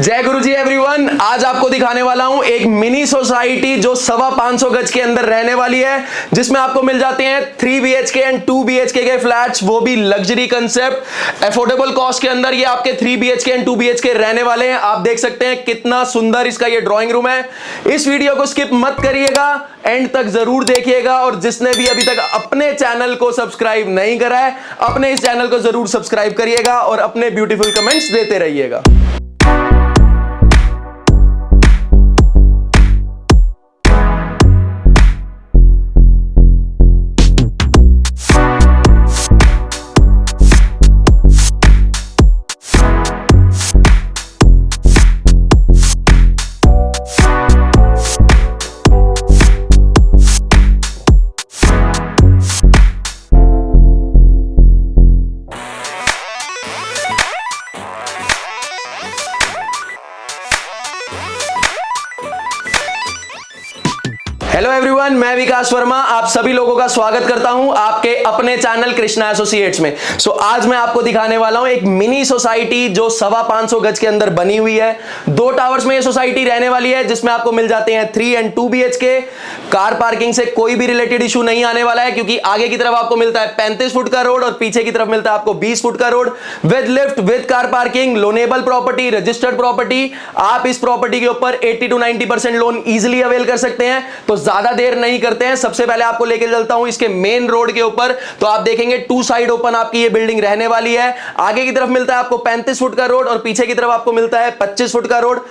जय गुरु जी एवरीवन। आज आपको दिखाने वाला हूं एक मिनी सोसाइटी जो 550 गज के अंदर रहने वाली है, जिसमें आपको मिल जाते हैं 3 BHK एंड 2 BHK के फ्लैट्स, वो भी लग्जरी कंसेप्ट अफोर्डेबल कॉस्ट के अंदर। ये आपके 3 BHK एंड 2 BHK रहने वाले हैं। आप देख सकते हैं कितना सुंदर इसका ये ड्राइंग रूम है। इस वीडियो को स्किप मत करिएगा, एंड तक जरूर देखिएगा। और जिसने भी अभी तक अपने चैनल को सब्सक्राइब नहीं करा है, अपने इस चैनल को जरूर सब्सक्राइब करिएगा और अपने ब्यूटीफुल कमेंट्स देते रहिएगा। हेलो एवरीवन, मैं विकास वर्मा आप सभी लोगों का स्वागत करता हूं आपके अपने चैनल कृष्णा एसोसिएट्स में। आज मैं आपको दिखाने वाला हूं एक मिनी सोसाइटी जो 550 गज के अंदर बनी हुई है। 2 टावर्स में ये सोसाइटी रहने वाली है, जिसमें आपको मिल जाते हैं 3 एंड 2 BHK। कार पार्किंग से कोई भी रिलेटेड इशू नहीं आने वाला है, क्योंकि आगे की तरफ आपको मिलता है 35 फुट का रोड और पीछे की तरफ मिलता है आपको 20 फुट का road with lift with car parking. Loanable property, registered property. आप इस प्रॉपर्टी के ऊपर 80 to 90% लोन इजिली अवेल कर सकते हैं। तो ज्यादा देर नहीं करते हैं, सबसे पहले आपको लेके चलता हूं इसके मेन रोड के ऊपर। तो आप देखेंगे 2 साइड ओपन आपकी ये बिल्डिंग रहने वाली है। आगे की तरफ मिलता है आपको 35 फुट का रोड और पीछे की तरफ आपको मिलता है 25 फुट का रोड।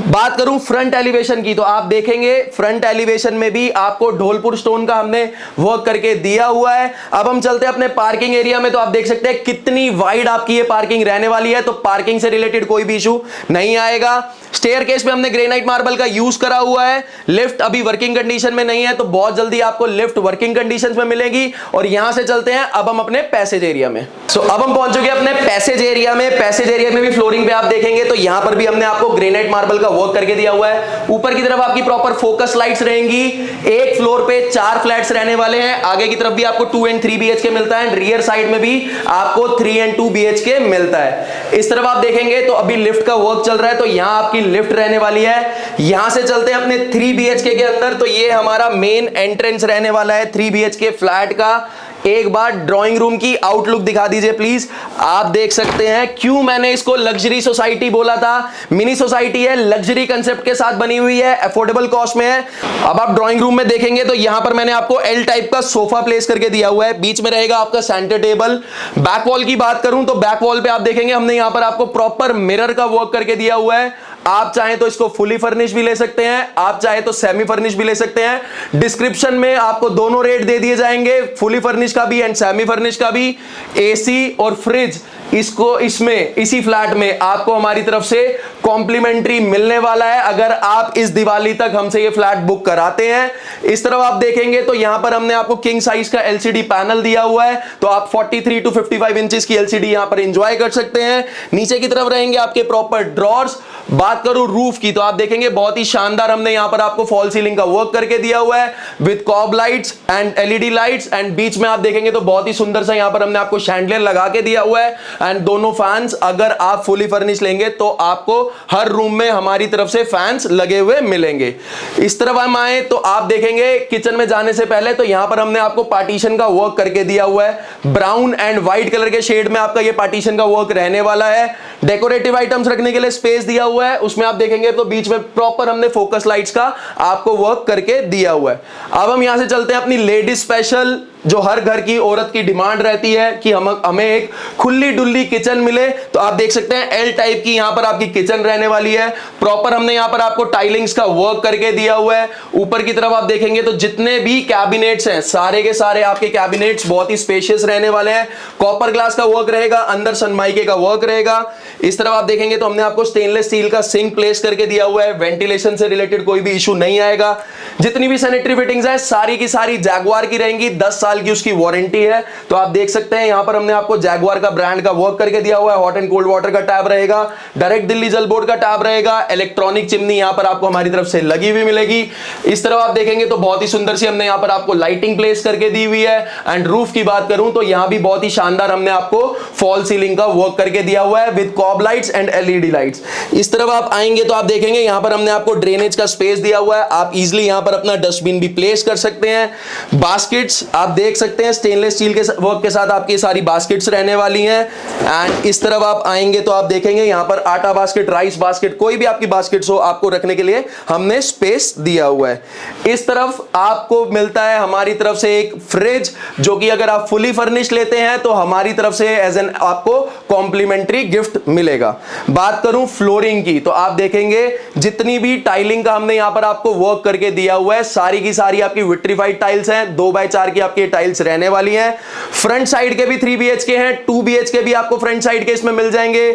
बात करूं फ्रंट एलिवेशन की, तो आप देखेंगे फ्रंट एलिवेशन में भी आपको ढोलपुर स्टोन का हमने वर्क करके दिया हुआ है। अब हम चलते हैं अपने पार्किंग एरिया में। तो आप देख सकते हैं कितनी वाइड आपकी ये पार्किंग रहने वाली है। तो पार्किंग से रिलेटेड कोई भी इशू नहीं आएगा। स्टेयरकेस पे हमने ग्रेनाइट मार्बल का यूज करा हुआ है। लिफ्ट अभी वर्किंग कंडीशन में नहीं है, तो बहुत जल्दी आपको लिफ्ट वर्किंग कंडीशंस में मिलेगी। और यहां से चलते हैं अब हम अपने पैसेज एरिया में। अब हम पहुंच चुके हैं अपने पैसेज एरिया में। पैसेज एरिया में भी फ्लोरिंग पे आप देखेंगे तो यहां पर भी हमने आपको ग्रेनाइट मार्बल का वर्क करके दिया हुआ है। ऊपर की तरफ आपकी प्रॉपर फोकस लाइट्स रहेंगी। एक फ्लोर पे 4 फ्लैट्स रहने वाले हैं। आगे की तरफ भी आपको 2 एंड 3 BHK मिलता है, रियर साइड में भी आपको 3 एंड 2 BHK मिलता है। इस तरफ आप देखेंगे तो अभी लिफ्ट का वर्क चल रहा है, तो यहां आपकी लिफ्ट रहने वाली है। यहां से चलते हैं अपने 3 BHK के अंदर। तो ये हमारा मेन एंट्रेंस रहने वाला है 3 BHK फ्लैट का। एक बार ड्राइंग रूम की आउटलुक दिखा दीजिए प्लीज। आप देख सकते हैं क्यों मैंने इसको लग्जरी सोसाइटी बोला था। मिनी सोसाइटी है, लग्जरी कंसेप्ट के साथ बनी हुई है, अफोर्डेबल कॉस्ट में है। अब आप ड्राइंग रूम में देखेंगे तो यहां पर मैंने आपको L टाइप का सोफा प्लेस करके दिया हुआ है। बीच में रहेगा आपका सेंटर टेबल। बैक वॉल की बात करूं तो बैक वॉल पे आप देखेंगे हमने यहां पर आपको प्रॉपर मिरर का वर्क करके दिया हुआ है। आप चाहें तो इसको फुली फर्निश भी ले सकते हैं, आप चाहे तो सेमी फर्निश भी ले सकते हैं। डिस्क्रिप्शन में आपको दोनों रेट दे दिए जाएंगे, फुली फर्निश का भी एंड सेमी फर्निश का भी। एसी और फ्रिज इसमें इसी फ्लैट में आपको हमारी तरफ से कॉम्प्लीमेंट्री मिलने वाला है, अगर आप इस दिवाली तक हमसे ये फ्लैट बुक कराते हैं। इस तरफ आप देखेंगे तो यहां पर हमने आपको किंग साइज का LCD पैनल दिया हुआ है, तो आप 43 to 55 इंचेस की LCD यहां पर एंजॉय कर सकते हैं। नीचे की तरफ रहेंगे आपके प्रॉपर ड्रॉर्स। बात करूं रूफ की, तो आप देखेंगे बहुत ही शानदार हमने यहां पर आपको फॉल सीलिंग का वर्क करके दिया हुआ है with COB lights and LED lights. And बीच में आप देखेंगे तो बहुत ही सुंदर सा यहां पर हमने आपको शैंडलियर लगा के दिया हुआ है एंड दोनों फैंस। अगर आप फुली फर्निश लेंगे तो आपको हर रूम में हमारी तरफ से फैंस लगे हुए मिलेंगे। इस तरफ हम आए तो आप देखेंगे किचन में जाने से पहले तो यहां पर हमने आपको पार्टीशन का वर्क करके दिया हुआ है। ब्राउन एंड व्हाइट कलर के शेड में आपका ये पार्टीशन का वर्क रहने वाला है। डेकोरेटिव आइटम्स रखने के लिए स्पेस दिया हुआ है, उसमें आप देखेंगे तो बीच में प्रॉपर हमने फोकस लाइट्स का आपको वर्क करके दिया हुआ है। अब हम यहां से चलते हैं अपनी लेडीज स्पेशल, जो हर घर की औरत की डिमांड रहती है कि हमें एक खुली डुल्ली किचन मिले। तो आप देख सकते हैं L टाइप की यहां पर आपकी किचन रहने वाली है। प्रॉपर हमने यहां पर आपको टाइलिंग्स का वर्क करके दिया हुआ है। ऊपर की तरफ आप देखेंगे तो जितने भी कैबिनेट्स हैं सारे के सारे आपके कैबिनेट्स बहुत ही स्पेशियस रहने वाले हैं। कॉपर ग्लास का वर्क रहेगा, अंदर सनमाइके का वर्क रहेगा। इस तरफ आप देखेंगे तो हमने आपको स्टेनलेस स्टील का सिंक प्लेस करके दिया हुआ है। वेंटिलेशन से रिलेटेड कोई भी इशू नहीं आएगा। जितनी भी सैनिटरी फिटिंग्स है सारी की सारी जैगुआर की रहेंगी, 10 साल साल की उसकी वारंटी है। तो आप देख सकते हैं यहां पर हमने आपको जैगुआर का ब्रांड का वर्क करके दिया हुआ है। हॉट एंड कोल्ड वाटर का टैब रहेगा, डायरेक्ट दिल्ली जल बोर्ड का टैब रहेगा, इलेक्ट्रॉनिक चिमनी यहां पर आपको हमारी तरफ से लगी हुई मिलेगी। इस तरफ आप देखेंगे तो बहुत ही सुंदर सी हमने यहां पर आपको लाइटिंग प्लेस करके दी हुई है। एंड रूफ की बात करूं तो यहां भी बहुत ही शानदार हमने आपको फॉल सीलिंग का वर्क करके दिया हुआ है with COB lights and LED lights. इस तरफ आप आएंगे तो आप देखेंगे यहां पर हमने आपको ड्रेनेज का स्पेस दिया हुआ है। आप इजीली यहां पर अपना डस्टबिन भी प्लेस कर सकते हैं। बास्केट्स आप देख सकते हैं स्टेनलेस स्टील के वर्क के साथ आपकी सारी बास्केट्स रहने वाली हैं। एंड इस तरफ आप आएंगे तो आप देखेंगे यहां पर आटा बास्केट, राइस बास्केट, कोई भी आपकी बास्केट्स हो आपको रखने के लिए हमने स्पेस दिया हुआ है। इस तरफ आपको मिलता है हमारी तरफ से एक फ्रिज, जो कि अगर आप फुली फर्निश्ड लेते हैं तो हमारी तरफ से एज एन आपको कॉम्प्लीमेंट्री गिफ्ट मिलेगा। बात करूं फ्लोरिंग की तो आप देखेंगे जितनी भी टाइलिंग का हमने यहां पर आपको वर्क करके दिया हुआ है सारी की सारी आपकी विट्रीफाइड टाइल्स हैं। 2x4 की आपकी टाइल्स रहने वाली हैं। फ्रंट साइड के भी 3 BHK हैं, 2 BHK भी आपको फ्रंट साइड के इसमें मिल जाएंगे।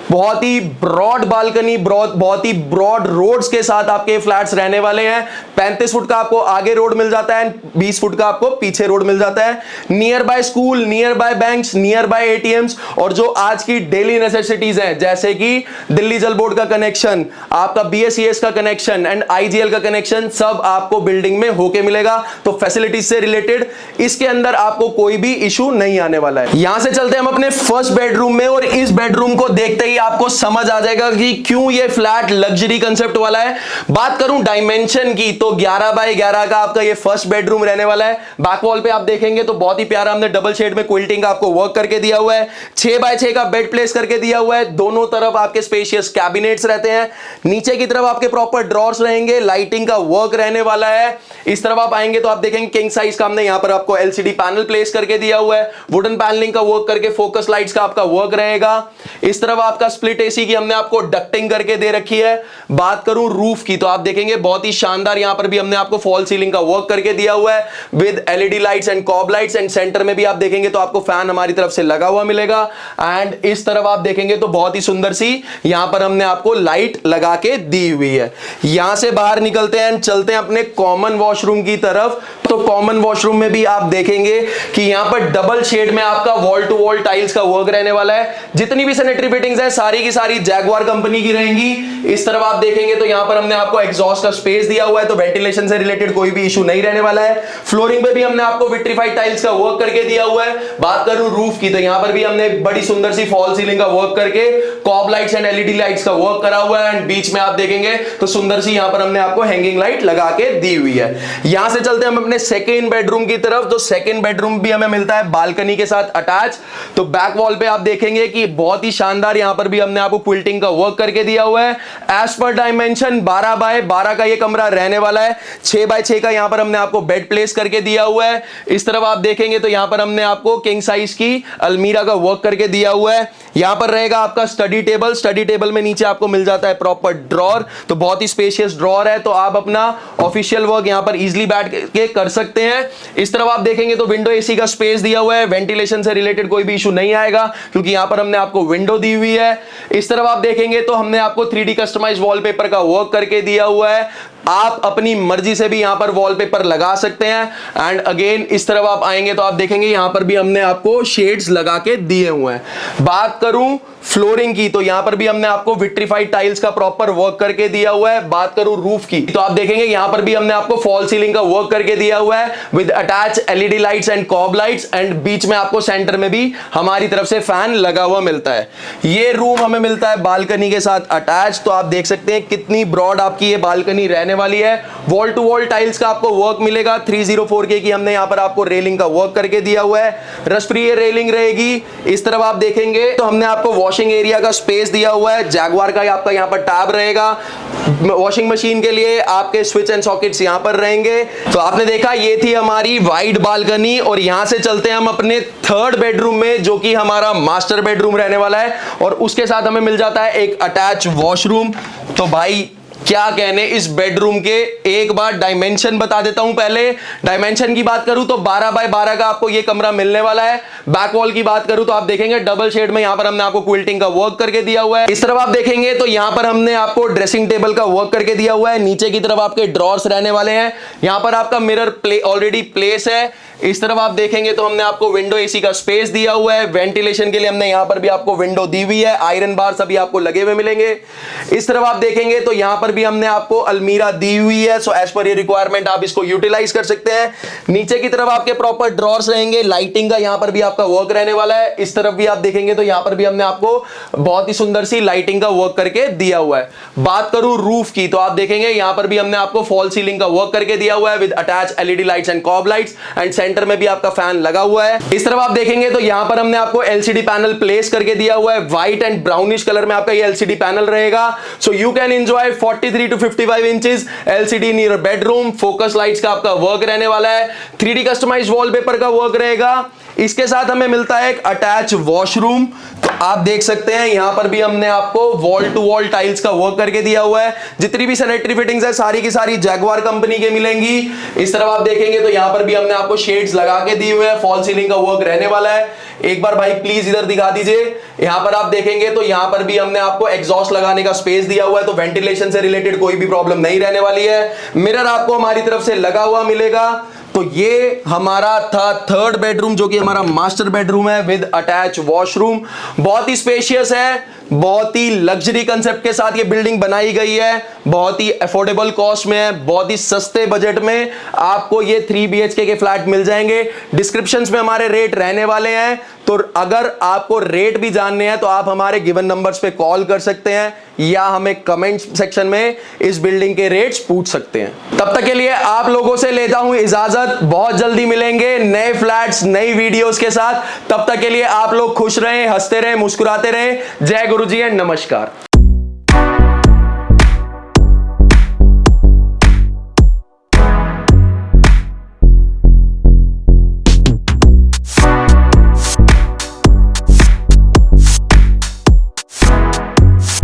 बहुत ही ब्रॉड बालकनी, बहुत ही ब्रॉड रोड्स के साथ आपके फ्लैट्स रहने वाले हैं। 35 फुट का आपको आगे रोड मिल जाता है, 20 फुट का आपको पीछे रोड मिल जाता है। Near by school, near by banks, near by ATMs और जो आज की डेली नेसेसिटीज हैं जैसे कि दिल्ली जल बोर्ड का कनेक्शन, आपका BSES का कनेक्शन एंड IGL का कनेक्शन, सब आपको बिल्डिंग में होके मिलेगा। तो फैसिलिटीज से रिलेटेड इसके अंदर आपको कोई भी इशू नहीं आने वाला है। यहां से चलते हैं हम अपने फर्स्ट बेडरूम में और इस बेडरूम को देखते ही आपको समझ आ जाएगा कि क्यों ये फ्लैट लग्जरी कंसेप्ट वाला है। बात करूं डायमेंशन की तो 11x11 का आपका ये फर्स्ट बेडरूम रहने वाला है। बैक वॉल पे आप देखेंगे तो बहुत ही प्यारा हमने डबल शेड में क्विल्टिंग का आपको वर्क करके दिया हुआ है। 6x6 का बेड प्लेस करके दिया हुआ है। दोनों तरफ आपके स्पेशियस कैबिनेट्स रहते हैं। नीचे की तरफ आपके प्रॉपर ड्रॉर्स रहेंगे, लाइटिंग का वर्क रहने वाला है। इस तरफ आप आएंगे तो आप देखेंगे किंग साइज का हमने यहां पर आपको LCD पैनल प्लेस करके दिया हुआ है। वुडन पैनलिंग का वर्क करके फोकस लाइट्स का आपका वर्क रहेगा। इस तरफ आपका स्प्लिट एसी की हमने आपको डक्टिंग करके दे रखी है। बात करूं रूफ की तो आप देखेंगे बहुत ही शानदार यहां पर भी हमने आपको फॉल सीलिंग का वर्क करके दिया हुआ है with LED lights and COB lights. And centre में भी आप देखेंगे तो आपको फैन हमारी तरफ से लगा हुआ मिलेगा। एंड इस तरफ आप देखेंगे तो बहुत ही सुंदर सी यहां पर हमने आपको लाइट लगा के दी हुई है। यहां से बाहर निकलते हैं, चलते हैं अपने कॉमन वॉशरूम की तरफ। तो कॉमन वॉशरूम में भी आप देखेंगे कि यहां पर डबल शेड में आपका वॉल टू वॉल टाइल्स का वर्क रहने वाला है। जितनी भी सैनिटरी फिटिंग्स है सारी की सारी जैगुआर कंपनी की रहेंगी। इस तरफ आप देखेंगे तो यहां पर हमने आपको एग्जॉस्ट का स्पेस दिया हुआ है, तो वेंटिलेशन से रिलेटेड कोई भी इशू नहीं रहने वाला है। फ्लोरिंग पे भी हमने आपको विट्रीफाइड टाइल्स का वर्क करके दिया हुआ है। बात करूं रूफ की तो यहां पर भी हमने बड़ी सुंदर सी फॉल सीलिंग का वर्क करके COB lights and LED lights का वर्क करा हुआ है। एंड बीच में आप देखेंगे तो सुंदर सी यहां पर हमने आपको हैंगिंग लाइट लगा के दी हुई है। यहां से चलते हैं हम अपने सेकेंड बेडरूम की तरफ। तो सेकेंड बेडरूम भी हमें मिलता है बालकनी के साथ अटैच। तो बैक वॉल पे आप देखेंगे कि बहुत ही शानदार यहां पर भी हमने आपको क्विल्टिंग का वर्क करके दिया हुआ है। एज पर डायमेंशन 12x12 का ये कमरा रहने वाला है। 6x6 का यहां पर हमने आपको बेड प्लेस करके दिया हुआ है। इस तरफ आप देखेंगे तो यहां पर हमने आपको किंग साइज की अलमीरा का वर्क करके दिया हुआ है। यहां पर रहेगा आपका स्टडी टेबल। स्टडी टेबल में नीचे आपको मिल जाता है प्रॉपर ड्रॉर, तो बहुत ही स्पेशियस ड्रॉर है, तो आप अपना ऑफिशियल वर्क यहां पर इजीली बैठ के कर सकते हैं। इस तरफ आप देखेंगे तो विंडो एसी का स्पेस दिया हुआ है। वेंटिलेशन से रिलेटेड कोई भी इशू नहीं आएगा क्योंकि यहां पर हमने आपको विंडो दी हुई है। इस तरफ आप देखेंगे तो हमने आपको 3D कस्टमाइज वॉलपेपर का वर्क करके दिया हुआ है। आप अपनी मर्जी से भी यहां पर वॉलपेपर लगा सकते हैं। एंड अगेन इस तरफ आप आएंगे तो आप देखेंगे यहां पर भी हमने आपको शेड्स लगा के दिए हुए हैं। बात करूं फ्लोरिंग की तो यहां पर भी हमने आपको विट्रीफाइड टाइल्स का प्रॉपर वर्क करके दिया हुआ है। बात करूं रूफ की तो आप देखेंगे यहां पर भी हमने आपको फॉल सीलिंग का वर्क करके दिया हुआ है with attach LED lights and COB lights. And बीच में आपको सेंटर में भी हमारी तरफ से फैन लगा हुआ मिलता है। ये रूम हमें मिलता है बालकनी के साथ अटैच। तो आप देख सकते हैं कितनी ब्रॉड आपकी ये बालकनी रहने वाली है। वॉल टू वॉल टाइल्स का आपको वर्क मिलेगा। 304K की हमने यहां पर आपको रेलिंग का वर्क करके दिया हुआ है। रस्ट फ्री ये रेलिंग रहेगी। इस तरफ आप देखेंगे तो हमने आपको वॉशिंग एरिया का स्पेस दिया हुआ है। जैगुआर का आपका यहां पर टैब रहेगा। वॉशिंग मशीन के लिए आपके स्विच एंड सॉकेट्स यहां पर रहेंगे। तो आपने देखा ये थी हमारी वाइड बालकनी। और यहां से चलते हैं हम अपने थर्ड बेडरूम में जो कि हमारा मास्टर बेडरूम रहने वाला है। और उसके साथ हमें मिल जाता है एक अटैच वॉशरूम। तो भाई क्या कहने इस बेडरूम के, एक बार डायमेंशन बता देता हूं। पहले डायमेंशन की बात करूं तो 12x12 का आपको ये कमरा मिलने वाला है। बैक वॉल की बात करूं तो आप देखेंगे डबल शेड में यहां पर हमने आपको क्विल्टिंग का वर्क करके दिया हुआ है। इस तरफ आप देखेंगे तो यहां पर हमने आपको ड्रेसिंग टेबल का वर्क करके दिया हुआ है। नीचे की तरफ आपके ड्रॉर्स रहने वाले हैं। यहां पर आपका मिरर ऑलरेडी प्लेस है। इस तरफ आप देखेंगे तो हमने आपको विंडो एसी का स्पेस दिया हुआ है। वेंटिलेशन के लिए हमने यहां पर भी आपको विंडो दी हुई है। आयरन बार सभी आपको लगे हुए मिलेंगे। इस तरफ आप देखेंगे तो यहां पर भी हमने आपको अलमीरा दी हुई है। सो एज पर ये रिक्वायरमेंट आप इसको यूटिलाइज कर सकते हैं। नीचे की तरफ आपके प्रॉपर ड्रॉर्स रहेंगे। लाइटिंग का यहां पर भी आपका वर्क रहने वाला है। इस तरफ भी आप देखेंगे तो यहां पर भी हमने आपको बहुत ही सुंदर सी लाइटिंग का वर्क करके दिया हुआ है। बात करूं रूफ की तो आप देखेंगे यहां पर भी हमने आपको फॉल सीलिंग का वर्क करके दिया हुआ है with attach LED lights and COB lights and centre में भी आपका फैन लगा हुआ है। इस तरफ आप देखेंगे तो यहां पर हमने आपको एलसीडी पैनल प्लेस करके दिया हुआ है। व्हाइट एंड ब्राउनिश कलर में आपका ये एलसीडी पैनल रहेगा। So you can enjoy 43 to 55 inches LCD near bedroom. Focus lights का आपका वर्क रहने वाला है। 3D कस्टमाइज्ड वॉलपेपर का वर्क रहेगा। इसके साथ हमें मिलता है एक अटैच वॉशरूम। तो आप देख सकते हैं यहां पर भी हमने आपको वॉल टू वॉल टाइल्स का वर्क करके दिया हुआ है। जितनी भी सैनिटरी फिटिंग्स है सारी की सारी जैगवार कंपनी के मिलेंगी। इस तरफ आप देखेंगे तो यहां पर भी हमने आपको शेड्स लगा के दिए हुए हैं। फॉल सीलिंग का वर्क रहने वाला है। एक बार भाई प्लीज इधर दिखा दीजिए। यहां पर आप देखेंगे तो यहां पर भी हमने आपको एग्जॉस्ट लगाने का स्पेस दिया हुआ है। तो वेंटिलेशन से रिलेटेड कोई भी प्रॉब्लम नहीं रहने वाली है। मिरर आपको हमारी तरफ से लगा हुआ मिलेगा। तो ये हमारा था थर्ड बेडरूम जो कि हमारा मास्टर बेडरूम है विद अटैच वॉशरूम। बहुत ही स्पेशियस है। बहुत ही लग्जरी कंसेप्ट के साथ ये बिल्डिंग बनाई गई है। बहुत ही अफोर्डेबल कॉस्ट में है। बहुत ही सस्ते बजट में आपको ये 3 BHK के फ्लैट मिल जाएंगे। डिस्क्रिप्शंस में हमारे रेट रहने वाले हैं। तो अगर आपको रेट भी जानने हैं तो आप हमारे गिवन नंबर्स पे कॉल कर सकते हैं या हमें कमेंट सेक्शन में इस बिल्डिंग के रेट्स पूछ सकते हैं। तब तक के लिए आप लोगों से लेता हूं इजाजत। बहुत जल्दी मिलेंगे नए फ्लैट्स नई वीडियोस के साथ। तब तक के लिए आप लोग खुश रहें, हंसते रहें, मुस्कुराते रहें। जय गुरुजी एंड नमस्कार।